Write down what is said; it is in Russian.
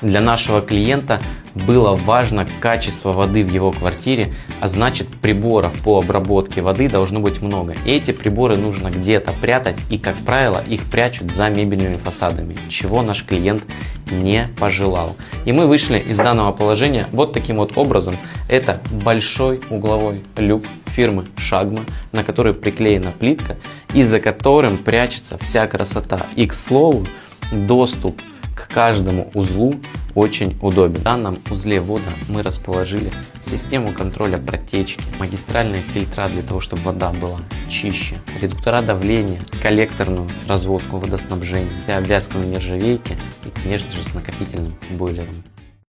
Для нашего клиента было важно качество воды в его квартире, а значит приборов по обработке воды должно быть много. И эти приборы нужно где-то прятать, и как правило их прячут за мебельными фасадами, чего наш клиент не пожелал. И мы вышли из данного положения вот таким вот образом. Это большой угловой люк фирмы Шагма, на который приклеена плитка и за которым прячется вся красота. И, к слову, доступ к каждому узлу очень удобен. В данном узле ввода мы расположили систему контроля протечки, магистральные фильтра для того, чтобы вода была чище, редуктора давления, коллекторную разводку водоснабжения, для обвязки нержавейки и, конечно же, с накопительным бойлером.